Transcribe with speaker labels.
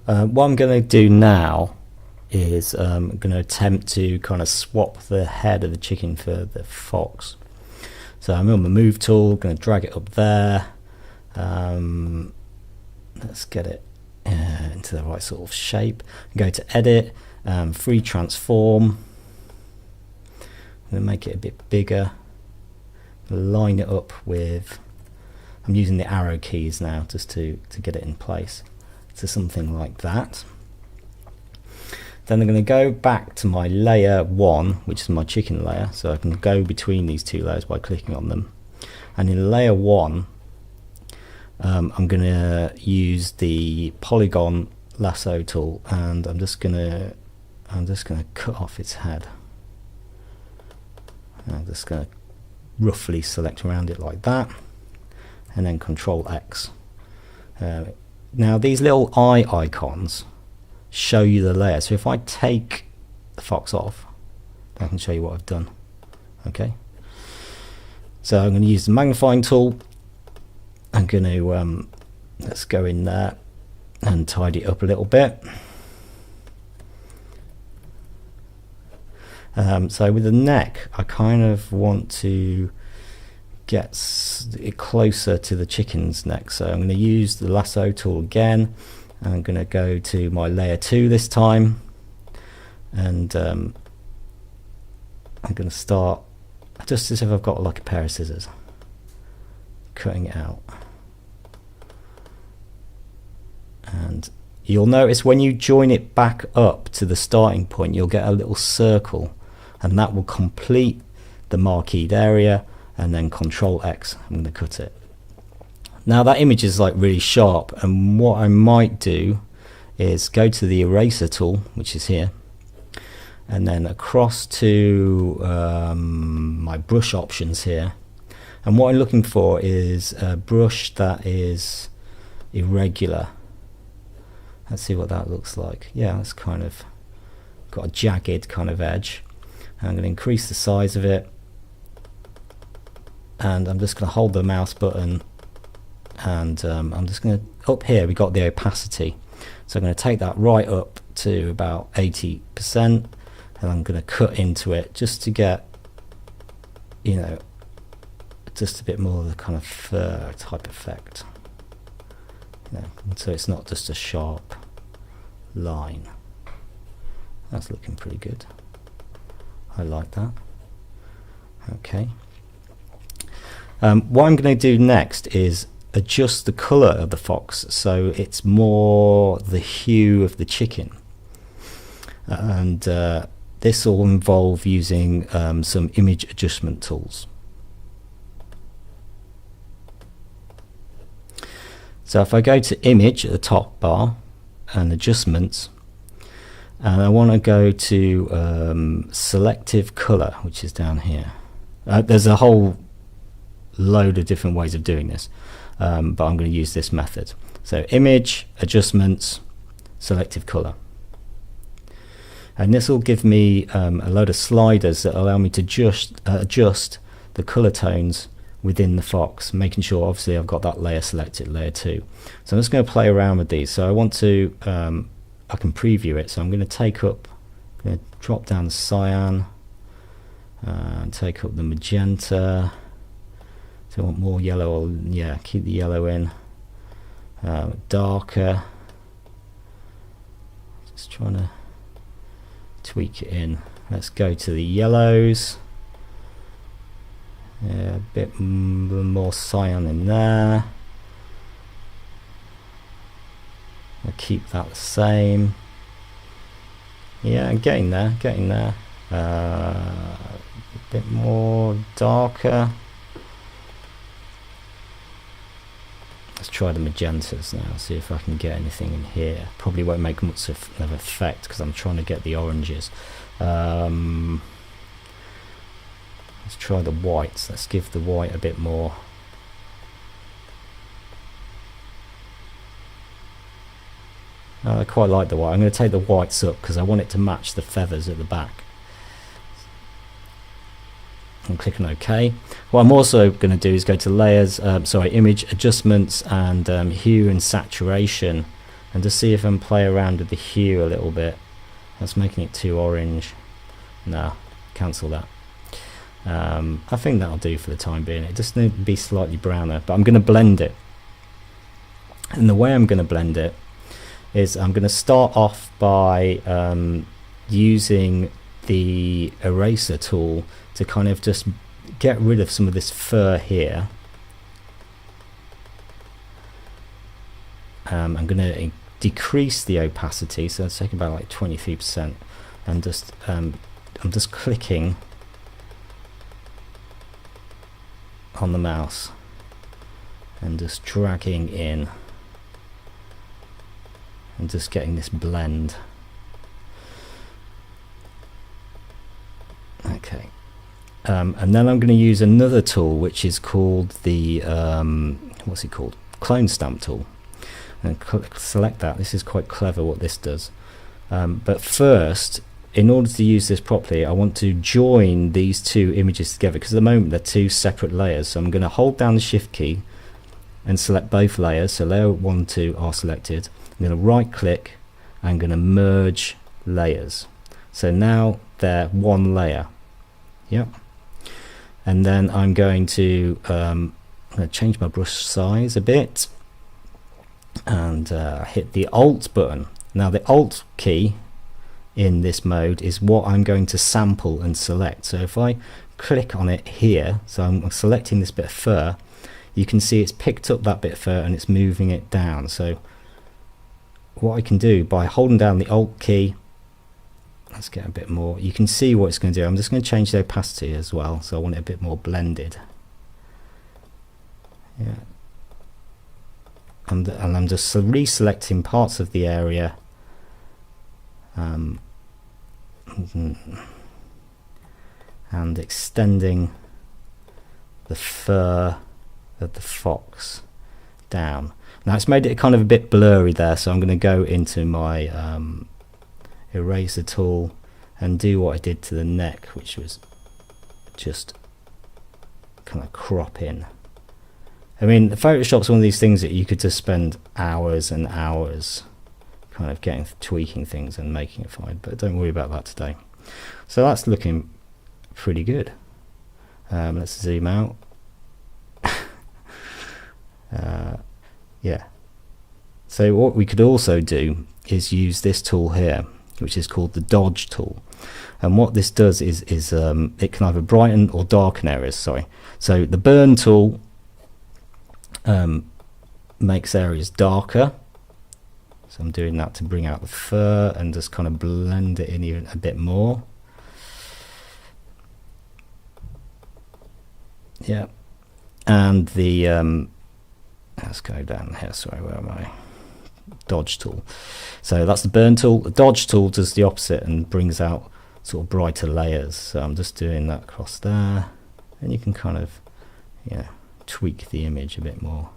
Speaker 1: What I'm going to do now is I'm going to attempt to kind of swap the head of the chicken for the fox. So I'm on the move tool, going to drag it up there. Let's get it into the right sort of shape. Go to edit, free transform. I'm going to make it a bit bigger. Line it up with, I'm using the arrow keys now just to get it in place. So something like that. Then I'm going to go back to my layer 1, which is my chicken layer, so I can go between these two layers by clicking on them. And in layer 1, I'm going to use the polygon lasso tool, and I'm just going to cut off its head. I'm just going to roughly select around it like that, and then Control X. Now these little eye icons show you the layer, so if I take the fox off, I can show you what I've done. Okay, so I'm going to use the magnifying tool. I'm going to let's go in there and tidy it up a little bit. So with the neck, I kind of want to get it closer to the chicken's neck, so I'm going to use the lasso tool again. I'm going to go to my layer 2 this time, and I'm going to start just as if I've got like a pair of scissors, cutting it out. And you'll notice when you join it back up to the starting point, you'll get a little circle, and that will complete the marqueed area. And then Control X, I'm going to cut it. Now that image is like really sharp, and what I might do is go to the eraser tool, which is here, and then across to my brush options here. And what I'm looking for is a brush that is irregular. Let's see what that looks like. Yeah, it's kind of got a jagged kind of edge. And I'm going to increase the size of it, and I'm just going to hold the mouse button, and I'm just going to, up here we got the opacity, so I'm going to take that right up to about 80%, and I'm going to cut into it just to get, you know, just a bit more of the kind of fur type effect, you know, so it's not just a sharp line. That's looking pretty good. I like that. Okay. What I'm going to do next is adjust the colour of the fox so it's more the hue of the chicken, and this will involve using some image adjustment tools. So if I go to image at the top bar and adjustments, and I want to go to selective colour, which is down here. There's a whole load of different ways of doing this, but I'm going to use this method. So image, adjustments, selective color, and this will give me a load of sliders that allow me to just adjust the color tones within the fox, making sure obviously I've got that layer selected, layer 2. So I'm just going to play around with these. So I want to I can preview it, so I'm going to take up, I'm going to drop down the cyan and take up the magenta. So I want more yellow, yeah, keep the yellow in. Darker. Just trying to tweak it in. Let's go to the yellows. Yeah, a bit more cyan in there. I'll keep that the same. Yeah, getting there, getting there. A bit more darker. Let's try the magentas now, see if I can get anything in here. Probably won't make much of an effect because I'm trying to get the oranges. Let's try the whites. Let's give the white a bit more. I quite like the white. I'm going to take the whites up because I want it to match the feathers at the back. I'm clicking OK. What I'm also going to do is go to layers, image adjustments, and hue and saturation, and just see if I can play around with the hue a little bit. That's making it too orange. No, cancel that. I think that'll do for the time being. It just needs to be slightly browner, but I'm going to blend it. And the way I'm going to blend it is I'm going to start off by using the eraser tool to kind of just get rid of some of this fur here. I'm going to decrease the opacity, so let's take about like 23%, and just I'm just clicking on the mouse and just dragging in and just getting this blend. Okay, and then I'm going to use another tool which is called the what's it called, clone stamp tool, and select that. This is quite clever what this does, but first, in order to use this properly, I want to join these two images together, because at the moment they're two separate layers. So I'm going to hold down the shift key and select both layers, so layer 1 and 2 are selected. I'm going to right click and I'm going to merge layers, so now they're one layer. Yep. And then I'm going to change my brush size a bit and hit the Alt button. Now the Alt key in this mode is what I'm going to sample and select. So if I click on it here, so I'm selecting this bit of fur, you can see it's picked up that bit of fur and it's moving it down. So what I can do by holding down the Alt key, let's get a bit more, you can see what it's going to do. I'm just going to change the opacity as well, so I want it a bit more blended. Yeah. And I'm just reselecting parts of the area and extending the fur of the fox down. Now it's made it kind of a bit blurry there, so I'm going to go into my eraser tool and do what I did to the neck, which was just kind of crop in. I mean, Photoshop's one of these things that you could just spend hours and hours kind of tweaking things and making it fine, but don't worry about that today. So that's looking pretty good. Let's zoom out. Yeah. So what we could also do is use this tool here, which is called the dodge tool. And what this does is it can either brighten or darken areas. Sorry. So the burn tool makes areas darker. So I'm doing that to bring out the fur and just kind of blend it in even a bit more. Yeah. And the let's go down here. Sorry, where am I? Dodge tool. So that's the burn tool. The dodge tool does the opposite and brings out sort of brighter layers. So I'm just doing that across there, and you can kind of, tweak the image a bit more.